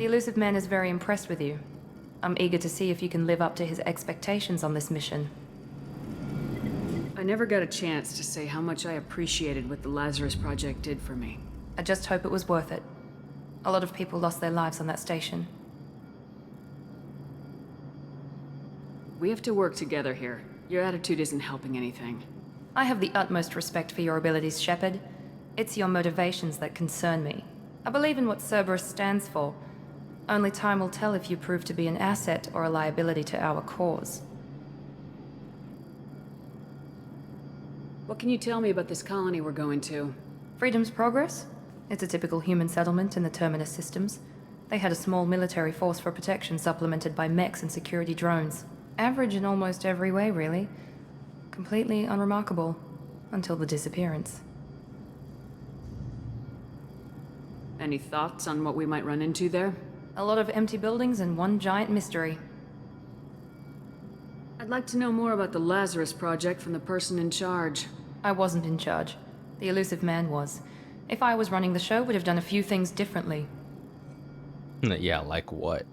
The elusive man is very impressed with you. I'm eager to see if you can live up to his expectations on this mission. I never got a chance to say how much I appreciated what the Lazarus Project did for me. I just hope it was worth it. A lot of people lost their lives on that station. We have to work together here. Your attitude isn't helping anything. I have the utmost respect for your abilities, Shepard. It's your motivations that concern me. I believe in what Cerberus stands for. Only time will tell if you prove to be an asset or a liability to our cause. What can you tell me about this colony we're going to? Freedom's Progress? It's a typical human settlement in the Terminus systems. They had a small military force for protection supplemented by mechs and security drones. Average in almost every way, really. Completely unremarkable. Until the disappearance. Any thoughts on what we might run into there? A lot of empty buildings and one giant mystery. I'd like to know more about the Lazarus Project from the person in charge. I wasn't in charge. The elusive man was. If I was running the show, would have done a few things differently. Yeah, like what?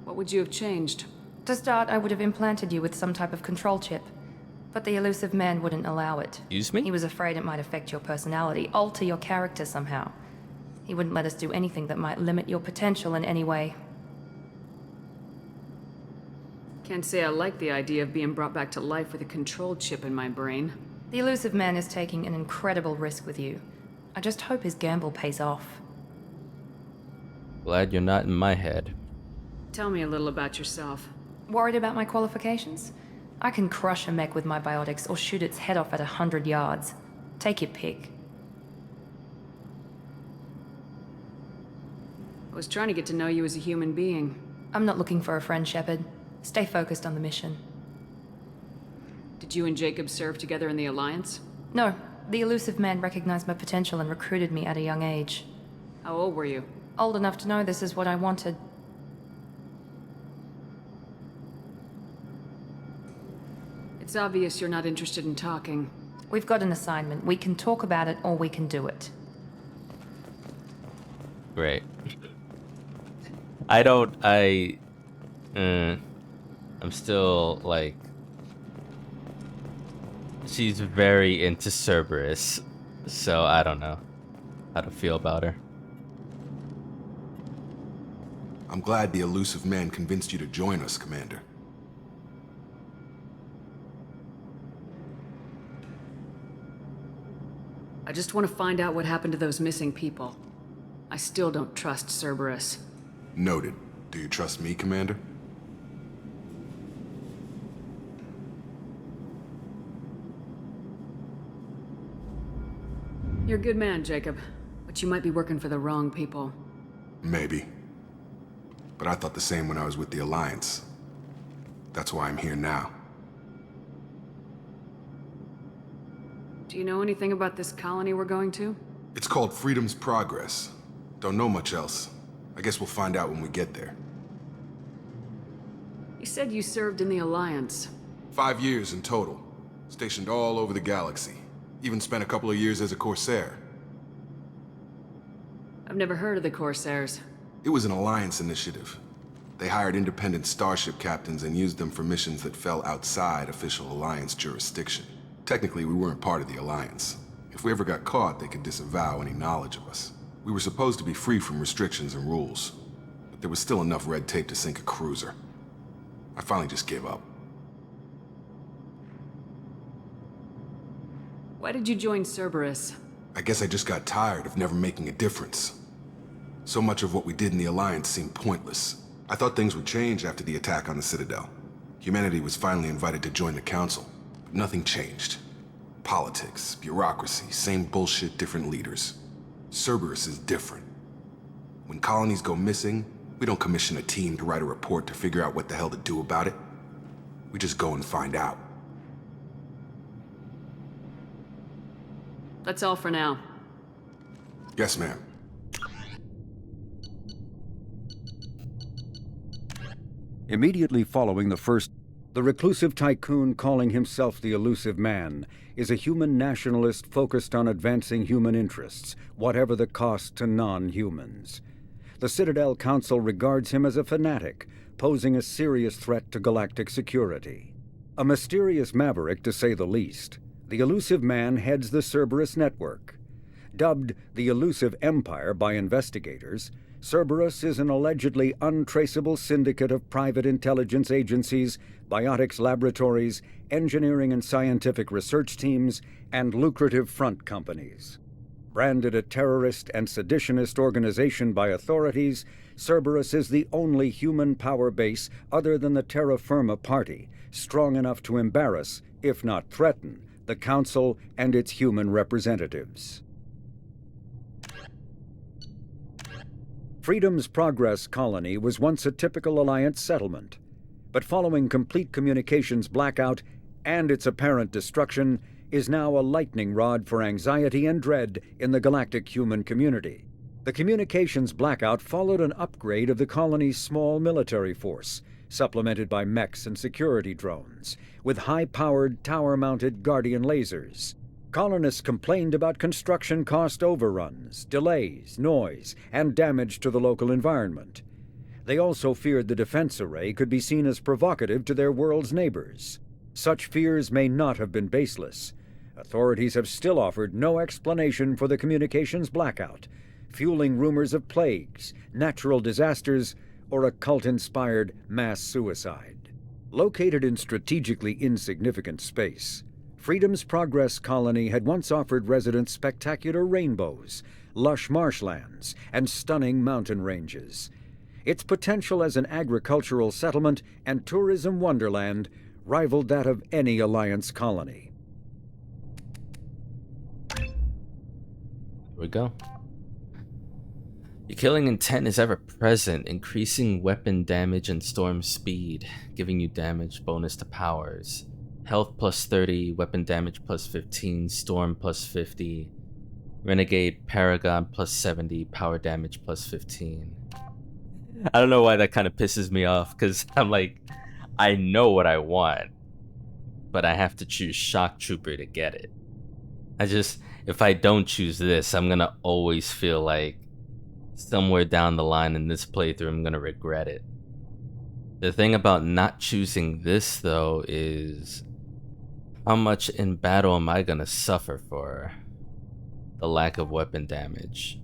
What would you have changed? To start, I would have implanted you with some type of control chip. But the elusive man wouldn't allow it. Excuse me? He was afraid it might affect your personality, alter your character somehow. He wouldn't let us do anything that might limit your potential in any way. Can't say I like the idea of being brought back to life with a control chip in my brain. The elusive man is taking an incredible risk with you. I just hope his gamble pays off. Glad you're not in my head. Tell me a little about yourself. Worried about my qualifications? I can crush a mech with my biotics or shoot its head off at 100 yards. Take your pick. I was trying to get to know you as a human being. I'm not looking for a friend, Shepard. Stay focused on the mission. Did you and Jacob serve together in the Alliance? No, the elusive man recognized my potential and recruited me at a young age. How old were you? Old enough to know this is what I wanted. It's obvious you're not interested in talking. We've got an assignment. We can talk about it or we can do it. Great. I'm still, like... She's very into Cerberus, so I don't know how to feel about her. I'm glad the elusive man convinced you to join us, Commander. I just want to find out what happened to those missing people. I still don't trust Cerberus. Noted. Do you trust me, Commander? You're a good man, Jacob, but you might be working for the wrong people. Maybe. But I thought the same when I was with the Alliance. That's why I'm here now. Do you know anything about this colony we're going to? It's called Freedom's Progress. Don't know much else. I guess we'll find out when we get there. You said you served in the Alliance. 5 years in total. Stationed all over the galaxy. Even spent a couple of years as a Corsair. I've never heard of the Corsairs. It was an Alliance initiative. They hired independent starship captains and used them for missions that fell outside official Alliance jurisdiction. Technically, we weren't part of the Alliance. If we ever got caught, they could disavow any knowledge of us. We were supposed to be free from restrictions and rules, but there was still enough red tape to sink a cruiser. I finally just gave up. Why did you join Cerberus? I guess I just got tired of never making a difference. So much of what we did in the Alliance seemed pointless. I thought things would change after the attack on the Citadel. Humanity was finally invited to join the Council, but nothing changed. Politics, bureaucracy, same bullshit, different leaders. Cerberus is different. When colonies go missing, we don't commission a team to write a report to figure out what the hell to do about it. We just go and find out. That's all for now. Yes, ma'am. Immediately following the reclusive tycoon calling himself the Elusive Man is a human nationalist focused on advancing human interests, whatever the cost to non-humans. the Citadel Council regards him as a fanatic, posing a serious threat to galactic security. A mysterious maverick, to say the least, the Elusive Man heads the Cerberus network. Dubbed the Elusive Empire by investigators, Cerberus is an allegedly untraceable syndicate of private intelligence agencies, biotics laboratories, engineering and scientific research teams, and lucrative front companies. Branded a terrorist and seditionist organization by authorities, Cerberus is the only human power base other than the Terra Firma Party, strong enough to embarrass, if not threaten, the Council and its human representatives. Freedom's Progress colony was once a typical Alliance settlement, but following complete communications blackout and its apparent destruction, is now a lightning rod for anxiety and dread in the galactic human community. The communications blackout followed an upgrade of the colony's small military force, supplemented by mechs and security drones, with high-powered, tower-mounted Guardian lasers. Colonists complained about construction cost overruns, delays, noise, and damage to the local environment. They also feared the defense array could be seen as provocative to their world's neighbors. Such fears may not have been baseless. Authorities have still offered no explanation for the communications blackout, fueling rumors of plagues, natural disasters, or a cult-inspired mass suicide. Located in strategically insignificant space, Freedom's Progress colony had once offered residents spectacular rainbows, lush marshlands, and stunning mountain ranges. Its potential as an agricultural settlement and tourism wonderland rivaled that of any Alliance colony. Here we go. Your killing intent is ever present, increasing weapon damage and storm speed, giving you damage bonus to powers. Health plus 30, weapon damage plus 15, storm plus 50, renegade paragon plus 70, power damage plus 15. I don't know why that kind of pisses me off, because I'm like, I know what I want, but I have to choose shock trooper to get it. If I don't choose this, I'm gonna always feel like somewhere down the line in this playthrough, I'm gonna regret it. The thing about not choosing this, though, is how much in battle am I gonna suffer for the lack of weapon damage?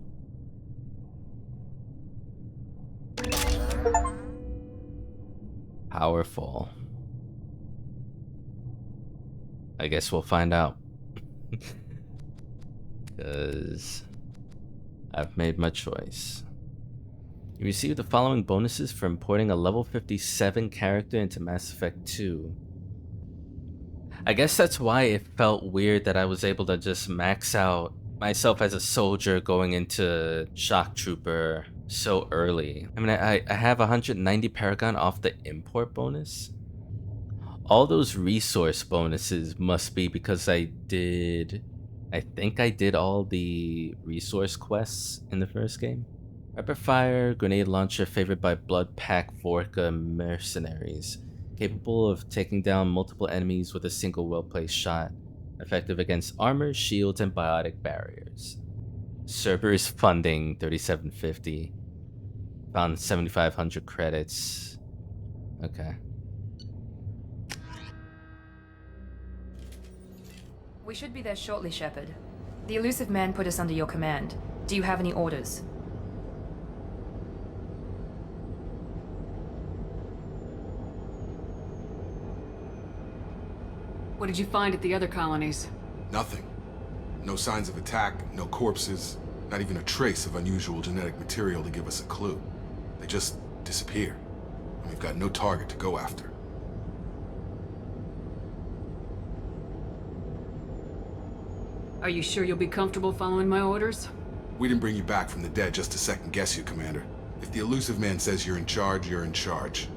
Powerful. I guess we'll find out. Because I've made my choice. You receive the following bonuses for importing a level 57 character into Mass Effect 2. I guess that's why it felt weird that I was able to just max out myself as a soldier going into Shock Trooper so early. I mean, I have 190 Paragon off the import bonus. All those resource bonuses must be because I think I did all the resource quests in the first game. Rapid fire grenade launcher favored by Blood Pack Vorka mercenaries, capable of taking down multiple enemies with a single well-placed shot, effective against armor, shields, and biotic barriers. Cerberus funding 3750. Found 7,500 credits. Okay. We should be there shortly, Shepard. The Elusive Man put us under your command. Do you have any orders? What did you find at the other colonies? Nothing. No signs of attack, no corpses, not even a trace of unusual genetic material to give us a clue. They just disappear, and we've got no target to go after. Are you sure you'll be comfortable following my orders? We didn't bring you back from the dead just to second guess you, Commander. If the Elusive Man says you're in charge, you're in charge.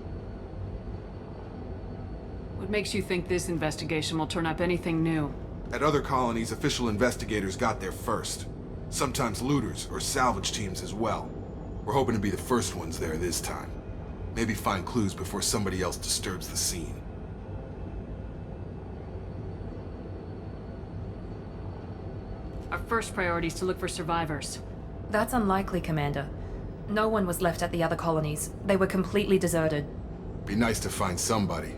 What makes you think this investigation will turn up anything new? At other colonies, official investigators got there first. Sometimes looters or salvage teams as well. We're hoping to be the first ones there this time. Maybe find clues before somebody else disturbs the scene. Our first priority is to look for survivors. That's unlikely, Commander. No one was left at the other colonies. They were completely deserted. Be nice to find somebody.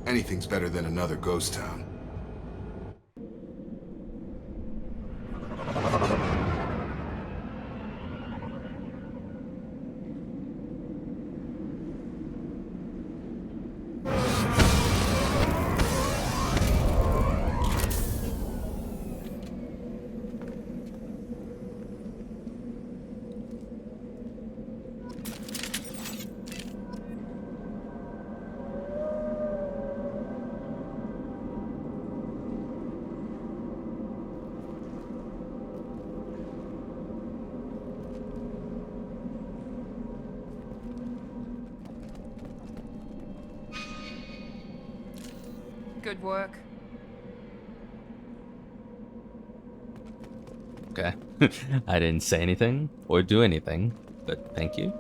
Anything's better than another ghost town. Good work. Okay. I didn't say anything or do anything, but thank you.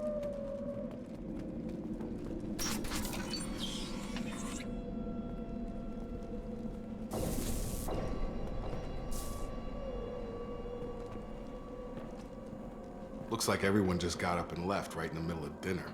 Looks like everyone just got up and left right in the middle of dinner.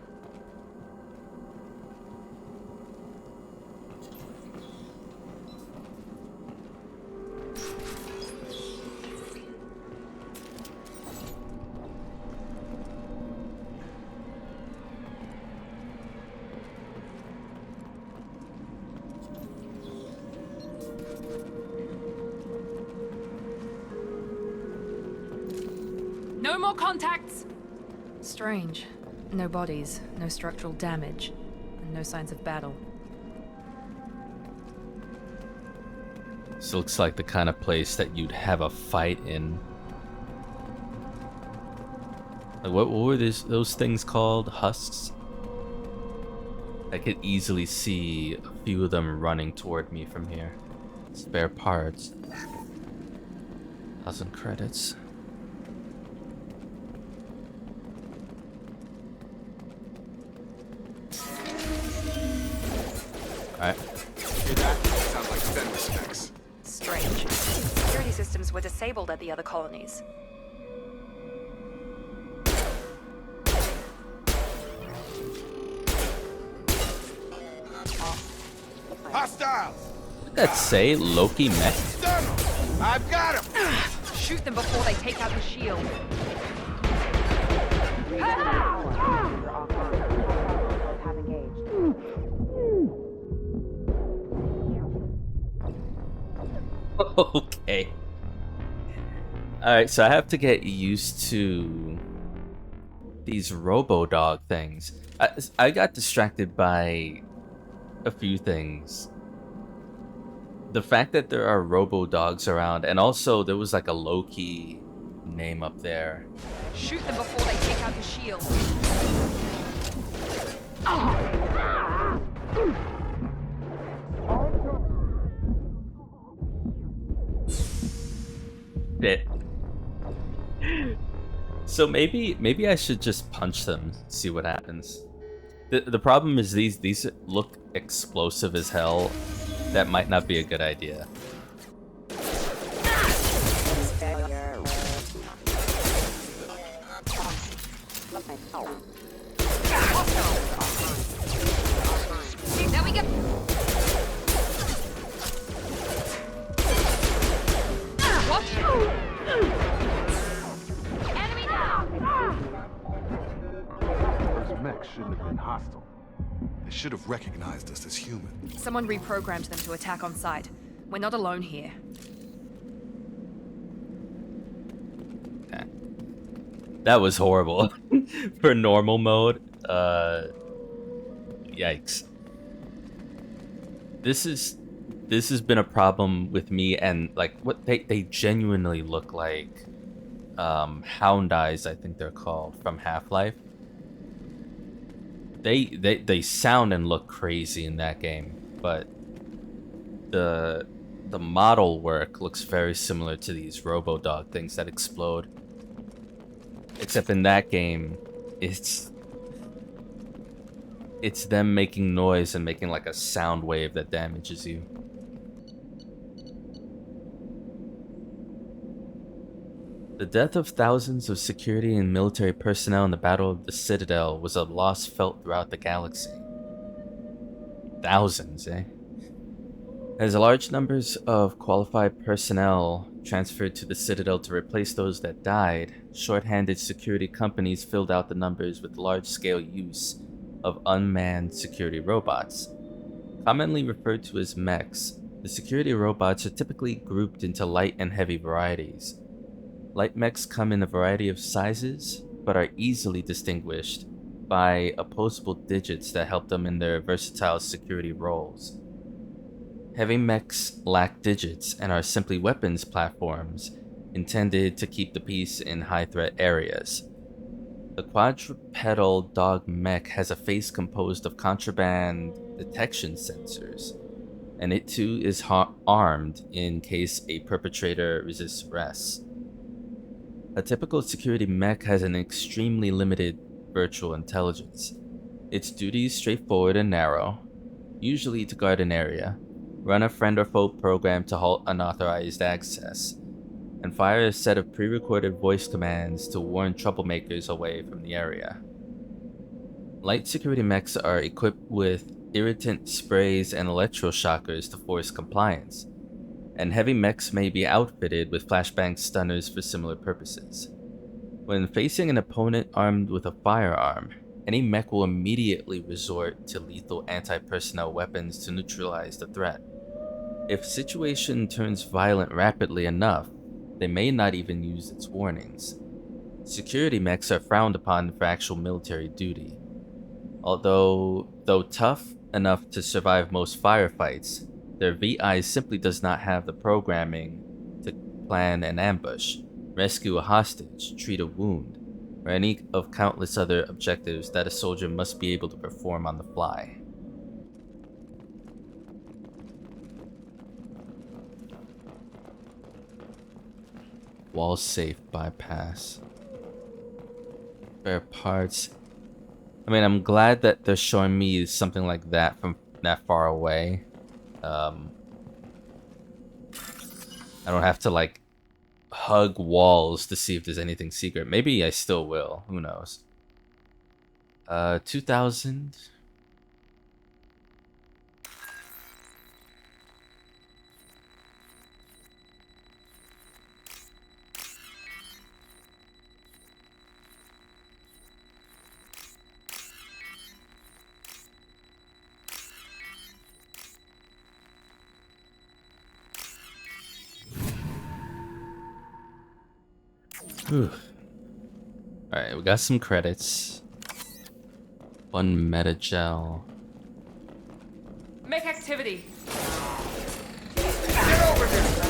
No more contacts! Strange. No bodies, no structural damage, and no signs of battle. This looks like the kind of place that you'd have a fight in. Like what were those things called? Husks? I could easily see a few of them running toward me from here. Spare parts. 1,000 credits. Alright. Hear that? Sounds like vendor specs. Strange. Security systems were disabled at the other colonies. Hostiles! What did that say? Loki mech? Stun 'em! I've got him! Shoot them before they take out the shield. Okay. Alright, so I have to get used to these robo-dog things. I got distracted by a few things. The fact that there are robo-dogs around, and also there was like a low-key name up there. Shoot them before they take out the shield. Shit. So maybe I should just punch them, see what happens. The problem is these look explosive as hell. That might not be a good idea. There we go. What? Enemy down! Those mechs shouldn't have been hostile. They should have recognized us as human. Someone reprogrammed them to attack on sight. We're not alone here. Okay. That was horrible. For normal mode, yikes. This has been a problem with me, and like what they genuinely look like hound eyes, I think they're called, from Half-Life. They sound and look crazy in that game, but the model work looks very similar to these robo-dog things that explode. Except in that game, it's them making noise and making like a sound wave that damages you. The death of thousands of security and military personnel in the Battle of the Citadel was a loss felt throughout the galaxy. Thousands, eh? As large numbers of qualified personnel transferred to the Citadel to replace those that died, short-handed security companies filled out the numbers with large-scale use of unmanned security robots. Commonly referred to as mechs, the security robots are typically grouped into light and heavy varieties. Light mechs come in a variety of sizes, but are easily distinguished by opposable digits that help them in their versatile security roles. Heavy mechs lack digits and are simply weapons platforms intended to keep the peace in high-threat areas. The quadrupedal dog mech has a face composed of contraband detection sensors, and it too is armed in case a perpetrator resists arrest. A typical security mech has an extremely limited virtual intelligence. Its duties straightforward and narrow, usually to guard an area, run a friend or foe program to halt unauthorized access, and fire a set of pre-recorded voice commands to warn troublemakers away from the area. Light security mechs are equipped with irritant sprays and electroshockers to force compliance, and heavy mechs may be outfitted with flashbang stunners for similar purposes. When facing an opponent armed with a firearm, any mech will immediately resort to lethal anti-personnel weapons to neutralize the threat. If the situation turns violent rapidly enough, they may not even use its warnings. Security mechs are frowned upon for actual military duty. Though tough enough to survive most firefights, their VI simply does not have the programming to plan an ambush, rescue a hostage, treat a wound, or any of countless other objectives that a soldier must be able to perform on the fly. Wall safe bypass. Spare parts. I mean, I'm glad that they're showing me something like that from that far away. I don't have to like hug walls to see if there's anything secret. Maybe I still will. Who knows? 2000. Alright, we got some credits. One meta gel. Make activity. Get over here!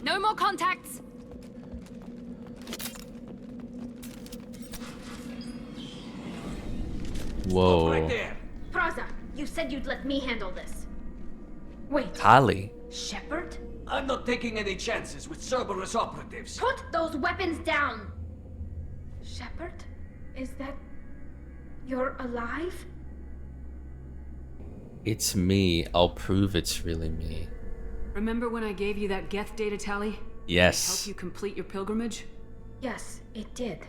No more contacts. Whoa. Right there! Praza, you said you'd let me handle this. Wait, Kali. Shepard? I'm not taking any chances with Cerberus operatives. Put those weapons down! Shepard? Is that... you're alive? It's me. I'll prove it's really me. Remember when I gave you that Geth data tally? Help Yes. you complete your pilgrimage? Yes, it did.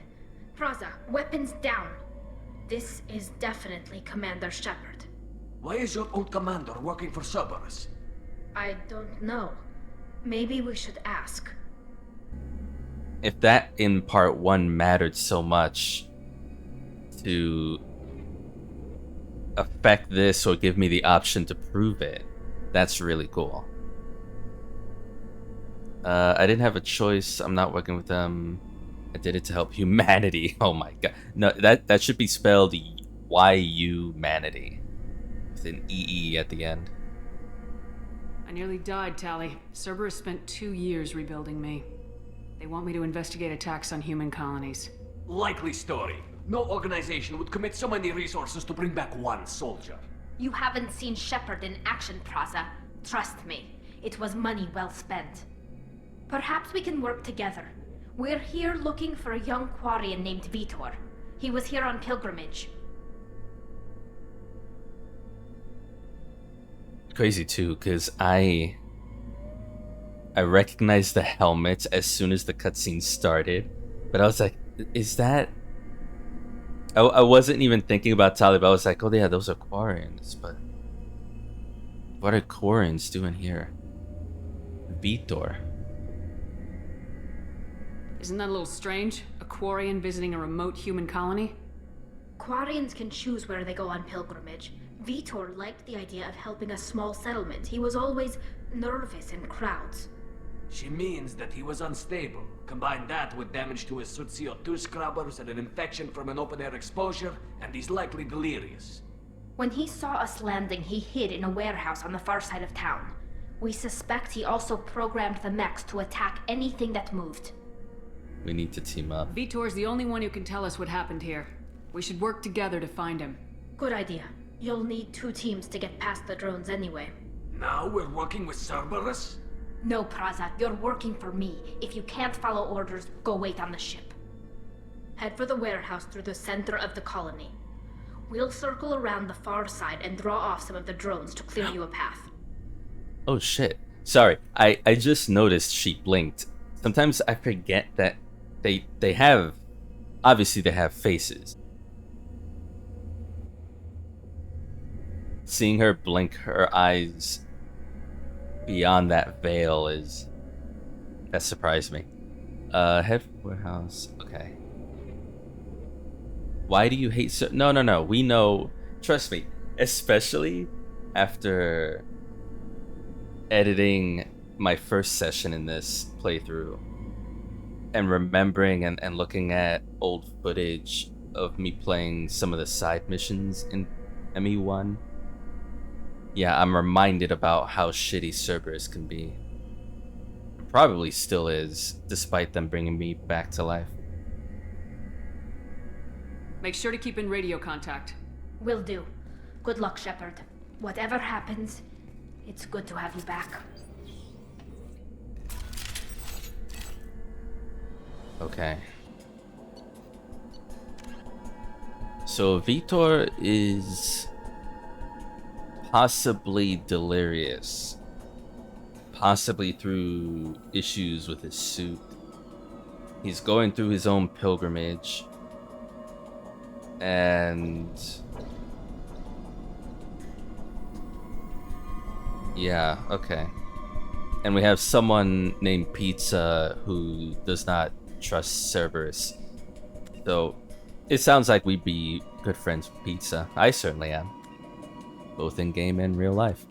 Praza, weapons down. This is definitely Commander Shepard. Why is your old commander working for Cerberus? I don't know. Maybe we should ask. If that in part 1 mattered so much to affect this or give me the option to prove it, that's really cool. I didn't have a choice. I'm not working with them. I did it to help humanity. Oh my god. No, that should be spelled Y-U-manity. With an E-E at the end. I nearly died, Tally. Cerberus spent 2 years rebuilding me. They want me to investigate attacks on human colonies. Likely story. No organization would commit so many resources to bring back one soldier. You haven't seen Shepard in action, Praza. Trust me, it was money well spent. Perhaps we can work together. We're here looking for a young Quarian named Vitor. He was here on pilgrimage. Crazy too, because I recognized the helmets as soon as the cutscene started, but I was like, is that... I wasn't even thinking about Talib. I was like, oh yeah, those are Quarians, but what are Quarians doing here? Vitor. Isn't that a little strange? A Quarian visiting a remote human colony? Quarians can choose where they go on pilgrimage. Vitor liked the idea of helping a small settlement. He was always nervous in crowds. She means that he was unstable. Combine that with damage to his suit CO2 scrubbers and an infection from an open-air exposure, and he's likely delirious. When he saw us landing, he hid in a warehouse on the far side of town. We suspect he also programmed the mechs to attack anything that moved. We need to team up. Vitor's the only one who can tell us what happened here. We should work together to find him. Good idea. You'll need 2 teams to get past the drones anyway. Now we're working with Cerberus? No, Praza, you're working for me. If you can't follow orders, go wait on the ship. Head for the warehouse through the center of the colony. We'll circle around the far side and draw off some of the drones to clear you a path. Oh shit. Sorry, I just noticed she blinked. Sometimes I forget that they have... Obviously they have faces. Seeing her blink her eyes beyond that veil that surprised me. Head for warehouse. Okay. Why do you hate No. We know. Trust me. Especially after editing my first session in this playthrough and remembering and looking at old footage of me playing some of the side missions in ME1. Yeah, I'm reminded about how shitty Cerberus can be. Probably still is, despite them bringing me back to life. Make sure to keep in radio contact. Will do. Good luck, Shepard. Whatever happens, it's good to have you back. Okay. So Vitor is possibly delirious. Possibly through issues with his suit. He's going through his own pilgrimage. And... yeah, okay. And we have someone named Pizza who does not trust Cerberus. So, it sounds like we'd be good friends with Pizza. I certainly am. Both in game and real life.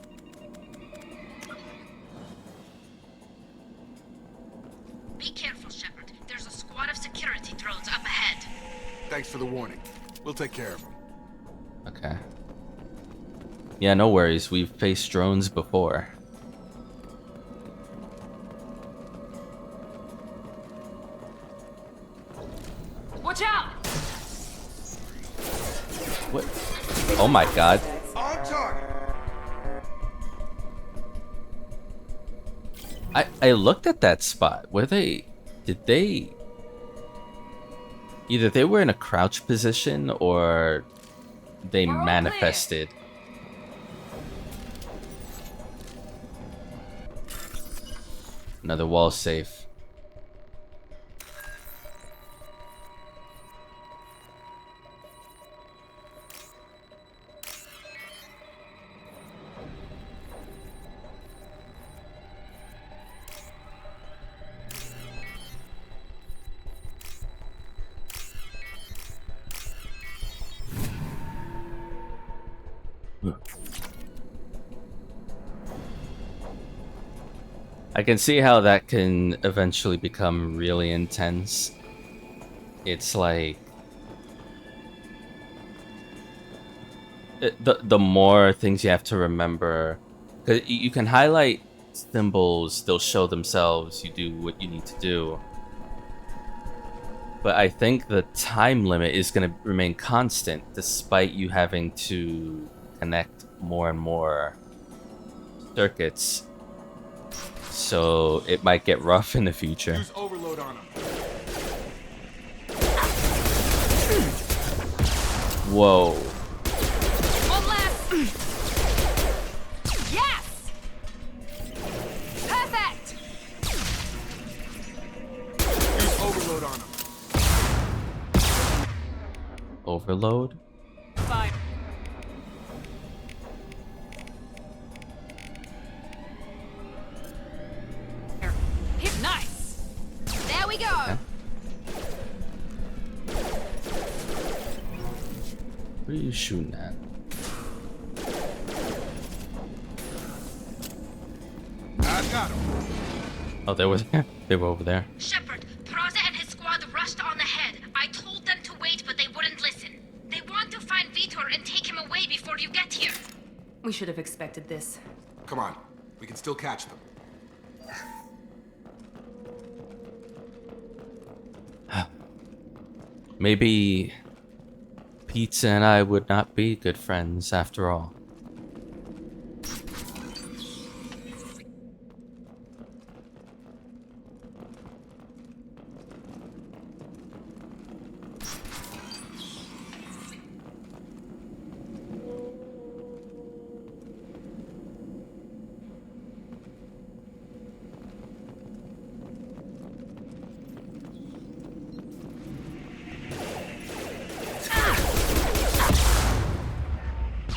Be careful, Shepard. There's a squad of security drones up ahead. Thanks for the warning. We'll take care of them. Okay. Yeah, no worries. We've faced drones before. Watch out! What? Oh my god. On target. I looked at that spot. Did they... Either they were in a crouch position or they We're all manifested. Another wall safe. I can see how that can eventually become really intense. It's like the more things you have to remember, 'cause you can highlight symbols, they'll show themselves, you do what you need to do. But I think the time limit is going to remain constant despite you having to connect more and more circuits, so it might get rough in the future. Use overload on him. Whoa. One last. Yes. Perfect. Use overload on him. Overload? Fine. Hit nice. There we go. Okay. Where are you shooting at? I've got him. Oh, they were over there. Shepard, Praza and his squad rushed on ahead. I told them to wait, but they wouldn't listen. They want to find Vitor and take him away before you get here. We should have expected this. Come on. We can still catch them. Maybe Pizza and I would not be good friends after all.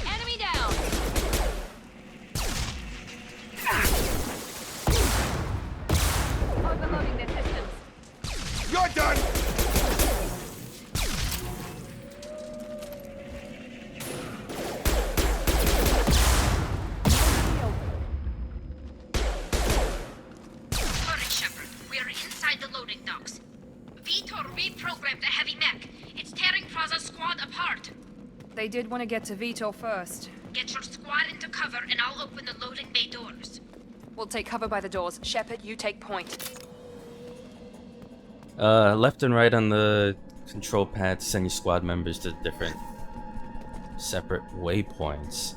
Enemy down. Overloading their systems. You're done! Hurry, Shepard. We are inside the loading docks. Vitor reprogrammed the heavy mech. It's tearing Praza's squad apart. They did want to get to Vitor first. Get your squad into cover and I'll open the loading bay doors. We'll take cover by the doors. Shepard, you take point. Left and right on the control pad to send your squad members to different separate waypoints.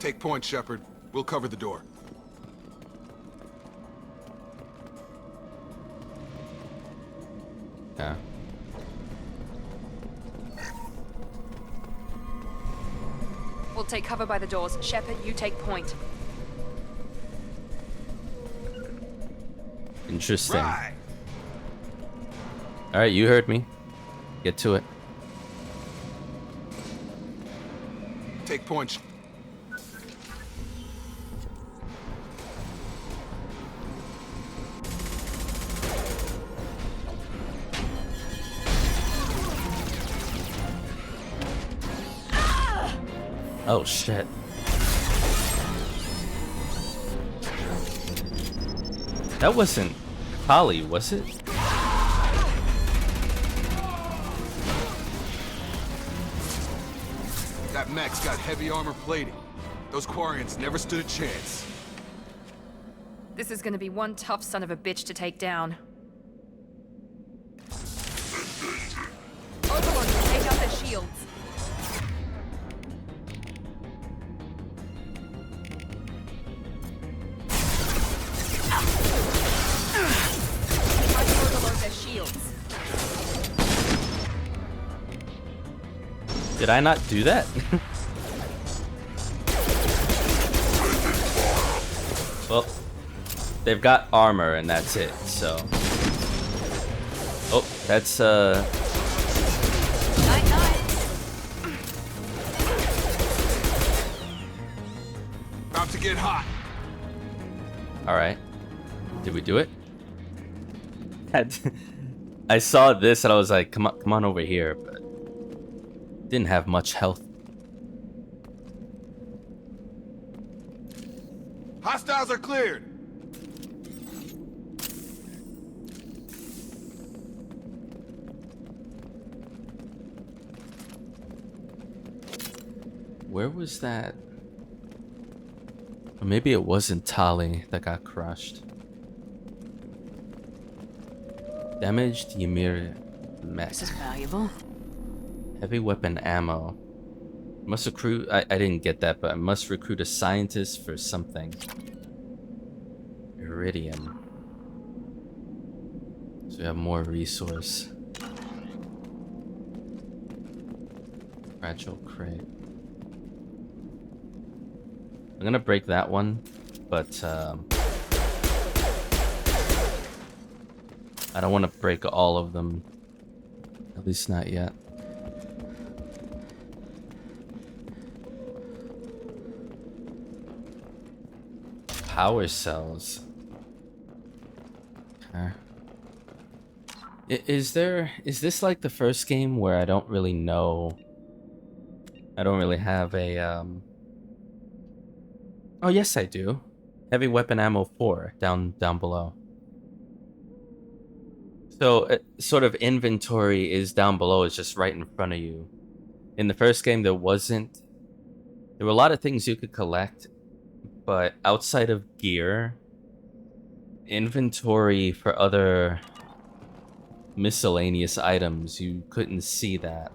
Take point, Shepard. We'll cover the door. Yeah. We'll take cover by the doors. Shepard, you take point. Interesting. Right. Alright, you heard me. Get to it. Take point. Oh shit. That wasn't Holly, was it? That mech's got heavy armor plating. Those Quarians never stood a chance. This is gonna be one tough son of a bitch to take down. Overlord, take out their shields. Try to overload their shields. Did I not do that? Well, they've got armor and that's it, so. Oh, that's About to get hot. alright. Did we do it? I saw this and I was like, come on over here, but didn't have much health. Hostiles are cleared. Where was that? Or maybe it wasn't Tali that got crushed. Damaged Ymir mech. This is valuable. Heavy weapon ammo. Must recruit. I didn't get that, but I must recruit a scientist for something. Iridium. So we have more resource. Fragile crate. I'm gonna break that one, but I don't want to break all of them. At least not yet. Power cells. Okay. Is this like the first game where I don't really know? I don't really have a Oh yes, I do. Heavy weapon ammo 4 down below. So sort of inventory is down below. It's just right in front of you. In the first game, there were a lot of things you could collect, but outside of gear, inventory for other miscellaneous items, you couldn't see that.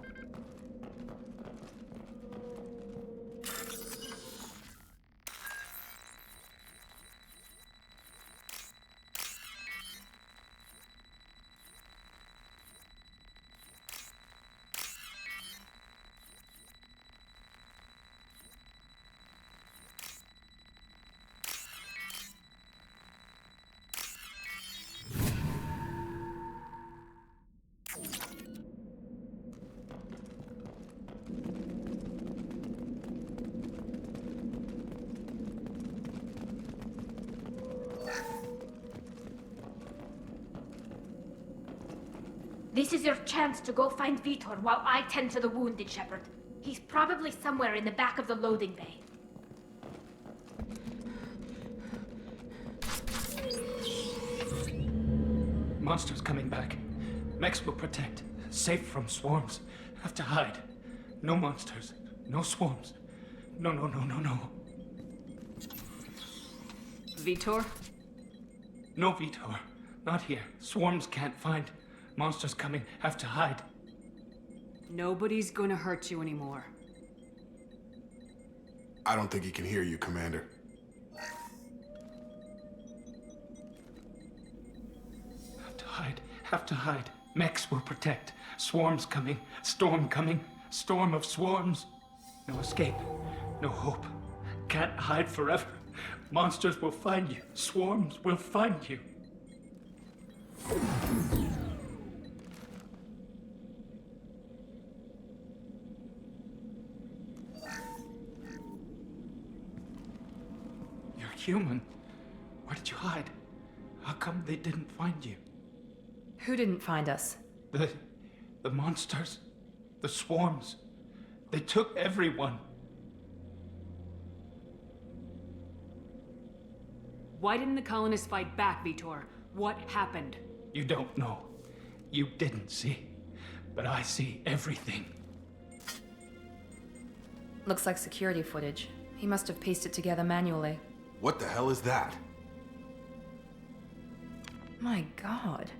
This is your chance to go find Vitor while I tend to the wounded, Shepard. He's probably somewhere in the back of the loading bay. Monsters coming back. Mechs will protect. Safe from swarms. Have to hide. No monsters. No swarms. No. Vitor? No Vitor. Not here. Swarms can't find. Monsters coming. Have to hide. Nobody's gonna hurt you anymore. I don't think he can hear you, Commander. Have to hide. Have to hide. Mechs will protect. Swarms coming. Storm coming. Storm of swarms. No escape. No hope. Can't hide forever. Monsters will find you. Swarms will find you. You're human. Where did you hide? How come they didn't find you? Who didn't find us? The monsters. The swarms. They took everyone. Why didn't the colonists fight back, Vitor? What happened? You don't know. You didn't see. But I see everything. Looks like security footage. He must have pieced it together manually. What the hell is that? My god.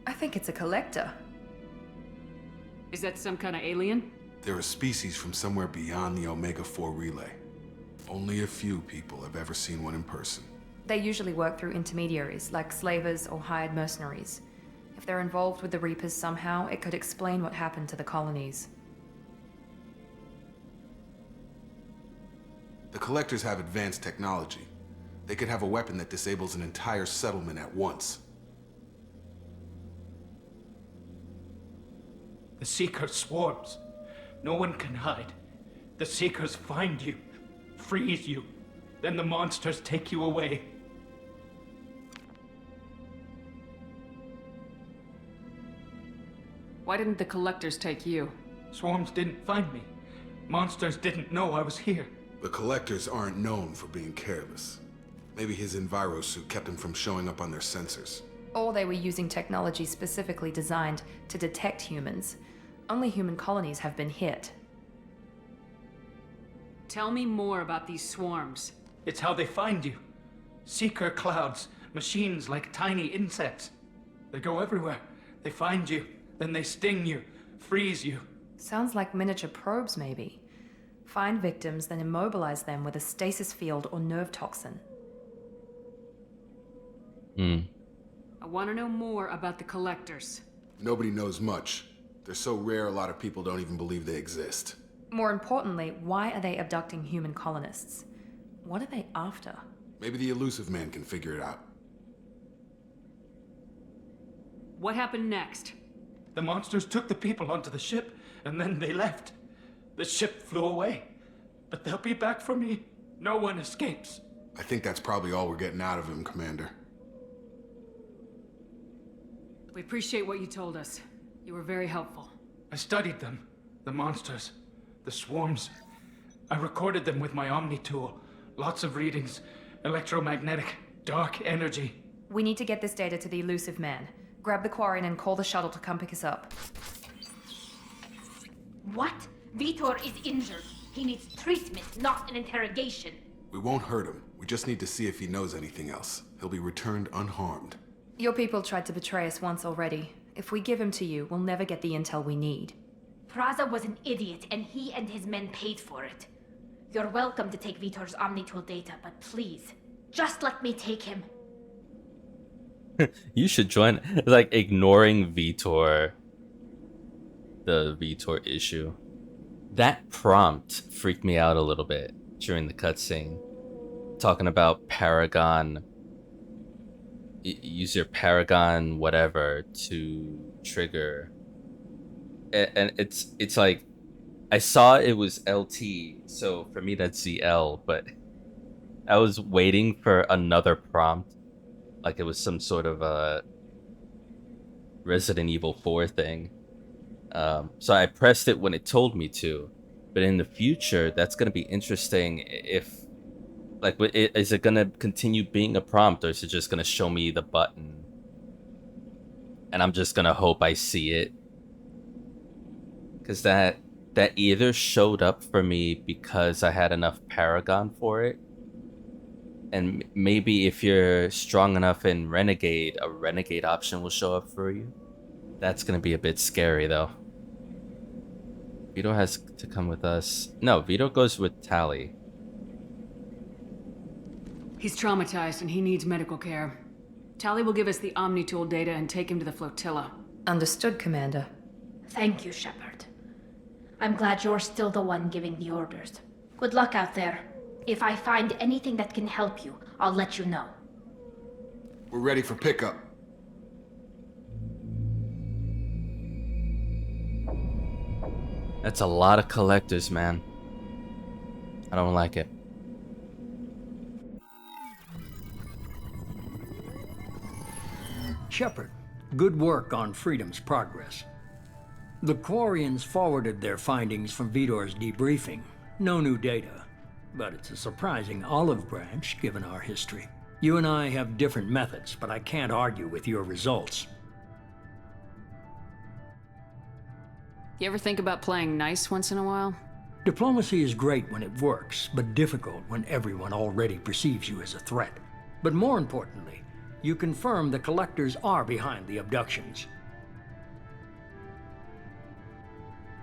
I think it's a collector. Is that some kind of alien? They're a species from somewhere beyond the Omega-4 relay. Only a few people have ever seen one in person. They usually work through intermediaries, like slavers or hired mercenaries. If they're involved with the Reapers somehow, it could explain what happened to the colonies. The Collectors have advanced technology. They could have a weapon that disables an entire settlement at once. The Seeker swarms. No one can hide. The Seekers find you, freeze you. Then the monsters take you away. Why didn't the collectors take you? Swarms didn't find me. Monsters didn't know I was here. The Collectors aren't known for being careless. Maybe his enviro suit kept him from showing up on their sensors. Or they were using technology specifically designed to detect humans. Only human colonies have been hit. Tell me more about these swarms. It's how they find you. Seeker clouds, machines like tiny insects. They go everywhere. They find you, then they sting you, freeze you. Sounds like miniature probes, maybe. Find victims, then immobilize them with a stasis field or nerve toxin. I want to know more about the collectors. Nobody knows much. They're so rare, a lot of people don't even believe they exist. More importantly, why are they abducting human colonists? What are they after? Maybe the elusive man can figure it out. What happened next? The monsters took the people onto the ship, and then they left. The ship flew away. But they'll be back for me. No one escapes. I think that's probably all we're getting out of him, Commander. We appreciate what you told us. You were very helpful. I studied them. The monsters. The swarms. I recorded them with my Omni tool. Lots of readings. Electromagnetic. Dark energy. We need to get this data to the elusive man. Grab the Quarian and call the shuttle to come pick us up. What? Vitor is injured. He needs treatment, not an interrogation. We won't hurt him. We just need to see if he knows anything else. He'll be returned unharmed. Your people tried to betray us once already. If we give him to you, we'll never get the intel we need. Praza was an idiot, and he and his men paid for it. You're welcome to take Vitor's Omnitool data, but please, just let me take him. You should join, like, ignoring Vitor. The Vitor issue. That prompt freaked me out a little bit during the cutscene. Talking about Paragon. Use your Paragon whatever to trigger. And it's like, I saw it was LT, so for me that's ZL, but I was waiting for another prompt. Like it was some sort of a Resident Evil 4 thing. So I pressed it when it told me to. But in the future, that's going to be interesting if... Like, is it going to continue being a prompt, or is it just going to show me the button? And I'm just going to hope I see it. Because that either showed up for me because I had enough Paragon for it. And maybe if you're strong enough in Renegade, a Renegade option will show up for you. That's going to be a bit scary, though. Vito has to come with us. No, Vito goes with Tali. He's traumatized and he needs medical care. Tali will give us the Omnitool data and take him to the flotilla. Understood, Commander. Thank you, Shepard. I'm glad you're still the one giving the orders. Good luck out there. If I find anything that can help you, I'll let you know. We're ready for pickup. That's a lot of collectors, man. I don't like it. Shepard, good work on Freedom's progress. The Quarians forwarded their findings from Vitor's debriefing. No new data, but it's a surprising olive branch given our history. You and I have different methods, but I can't argue with your results. You ever think about playing nice once in a while? Diplomacy is great when it works, but difficult when everyone already perceives you as a threat. But more importantly, you confirm the collectors are behind the abductions.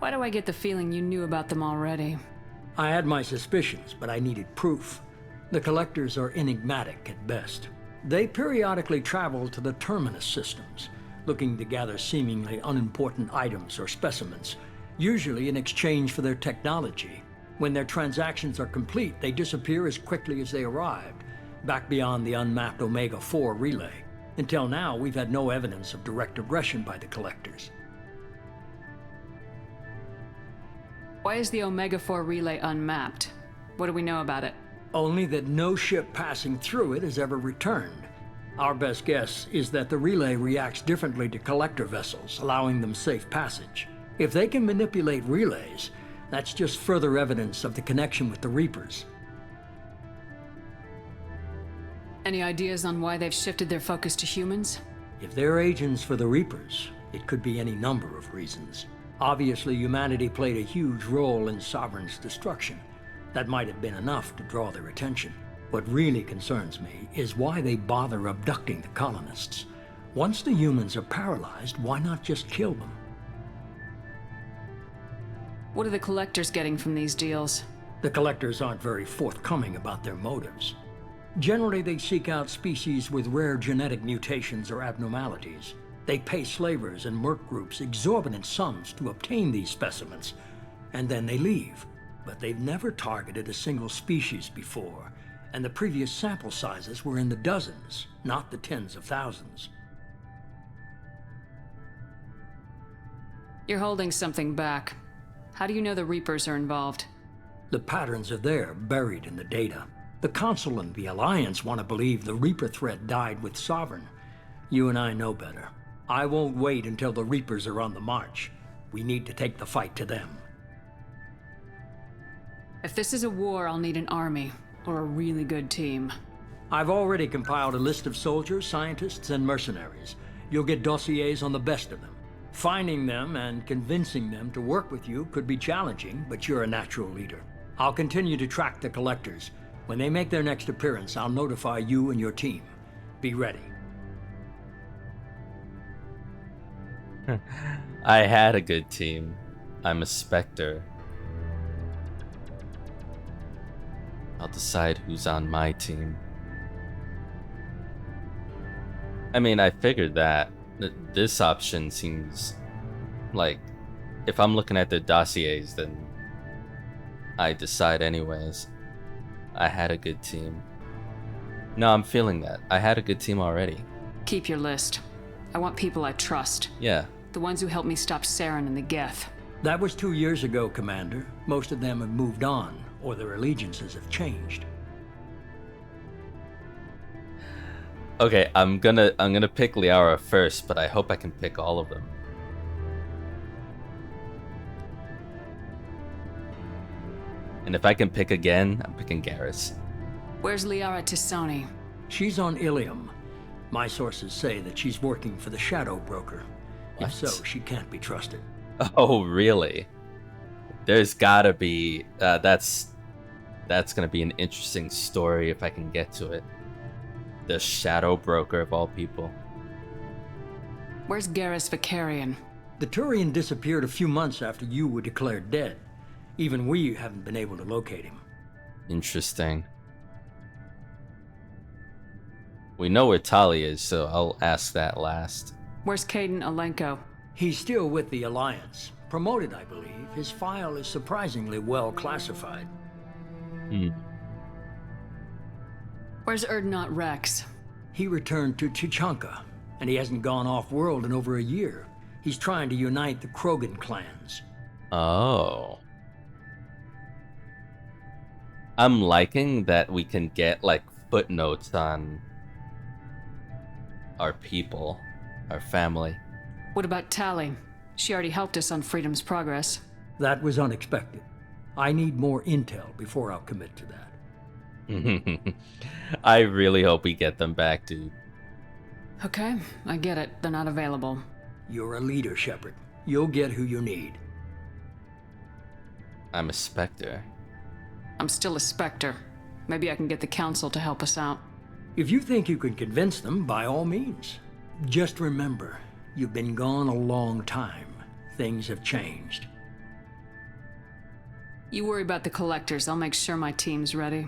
Why do I get the feeling you knew about them already? I had my suspicions, but I needed proof. The collectors are enigmatic at best. They periodically travel to the terminus systems, looking to gather seemingly unimportant items or specimens, usually in exchange for their technology. When their transactions are complete, they disappear as quickly as they arrived, back beyond the unmapped Omega-4 relay. Until now, we've had no evidence of direct aggression by the collectors. Why is the Omega-4 relay unmapped? What do we know about it? Only that no ship passing through it has ever returned. Our best guess is that the relay reacts differently to collector vessels, allowing them safe passage. If they can manipulate relays, that's just further evidence of the connection with the Reapers. Any ideas on why they've shifted their focus to humans? If they're agents for the Reapers, it could be any number of reasons. Obviously, humanity played a huge role in Sovereign's destruction. That might have been enough to draw their attention. What really concerns me is why they bother abducting the colonists. Once the humans are paralyzed, why not just kill them? What are the collectors getting from these deals? The Collectors aren't very forthcoming about their motives. Generally, they seek out species with rare genetic mutations or abnormalities. They pay slavers and merc groups exorbitant sums to obtain these specimens, and then they leave. But they've never targeted a single species before, and the previous sample sizes were in the dozens, not the tens of thousands. You're holding something back. How do you know the Reapers are involved? The patterns are there, buried in the data. The Council and the Alliance want to believe the Reaper threat died with Sovereign. You and I know better. I won't wait until the Reapers are on the march. We need to take the fight to them. If this is a war, I'll need an army, or a really good team. I've already compiled a list of soldiers, scientists, and mercenaries. You'll get dossiers on the best of them. Finding them and convincing them to work with you could be challenging, but you're a natural leader. I'll continue to track the Collectors. When they make their next appearance, I'll notify you and your team. Be ready. I had a good team. I'm a Spectre. I'll decide who's on my team. I mean, I figured that. This option seems like, if I'm looking at their dossiers, then I decide anyways. I had a good team. No, I'm feeling that. I had a good team already. Keep your list. I want people I trust. Yeah. The ones who helped me stop Saren and the Geth. That was 2 years ago, Commander. Most of them have moved on, or their allegiances have changed. Okay, I'm gonna pick Liara first, but I hope I can pick all of them. And if I can pick again, I'm picking Garrus. Where's Liara Tisoni? She's on Ilium. My sources say that she's working for the Shadow Broker. What? If so, she can't be trusted. Oh, really? There's gotta be... that's gonna be an interesting story if I can get to it. The Shadow Broker of all people. Where's Garrus Vicarian? The Turian disappeared a few months after you were declared dead. Even we haven't been able to locate him. Interesting. We know where Tali is, so I'll ask that last. Where's Caden Alenko? He's still with the Alliance. Promoted, I believe. His file is surprisingly well classified. Where's Erdnot Rex? He returned to Chichanka, and he hasn't gone off-world in over a year. He's trying to unite the Krogan clans. Oh. I'm liking that we can get, like, footnotes on our people, our family. What about Tali? She already helped us on Freedom's Progress. That was unexpected. I need more intel before I'll commit to that. I really hope we get them back, dude. Okay, I get it. They're not available. You're a leader, Shepard. You'll get who you need. I'm a Spectre. I'm still a Spectre. Maybe I can get the Council to help us out. If you think you can convince them, by all means. Just remember, you've been gone a long time. Things have changed. You worry about the Collectors. I'll make sure my team's ready.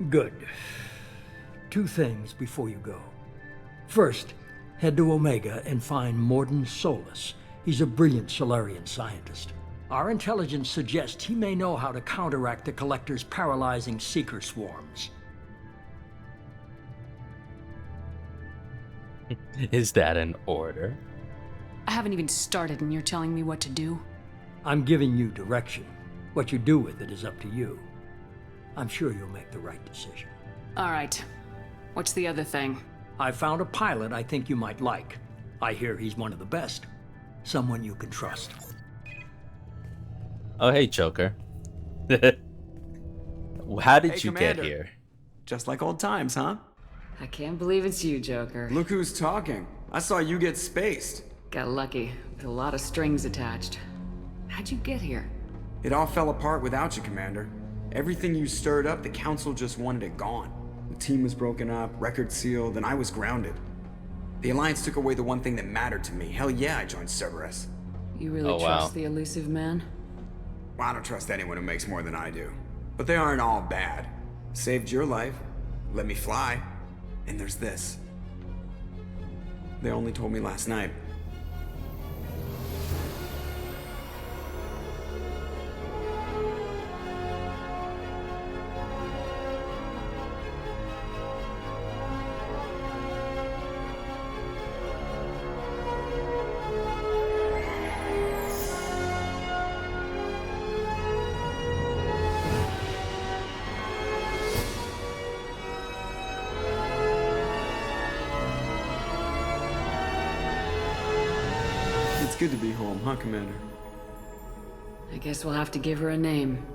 Good. 2 things before you go. First, head to Omega and find Mordin Solus. He's a brilliant Solarian scientist. Our intelligence suggests he may know how to counteract the Collector's paralyzing Seeker swarms. Is that an order? I haven't even started and you're telling me what to do? I'm giving you direction. What you do with it is up to you. I'm sure you'll make the right decision. All right. What's the other thing? I found a pilot I think you might like. I hear he's one of the best. Someone you can trust. Oh, hey, Joker. How did you Commander. get here? Just like old times, huh? I can't believe it's you, Joker. Look who's talking. I saw you get spaced. Got lucky, with a lot of strings attached. How'd you get here? It all fell apart without you, Commander. Everything you stirred up, the Council just wanted it gone. The team was broken up, record sealed, and I was grounded. The Alliance took away the one thing that mattered to me. Hell yeah, I joined Cerberus. You really Oh, wow. trust the elusive man? Well, I don't trust anyone who makes more than I do. But they aren't all bad. Saved your life, let me fly, and there's this. They only told me last night. It's good to be home, huh, Commander? I guess we'll have to give her a name.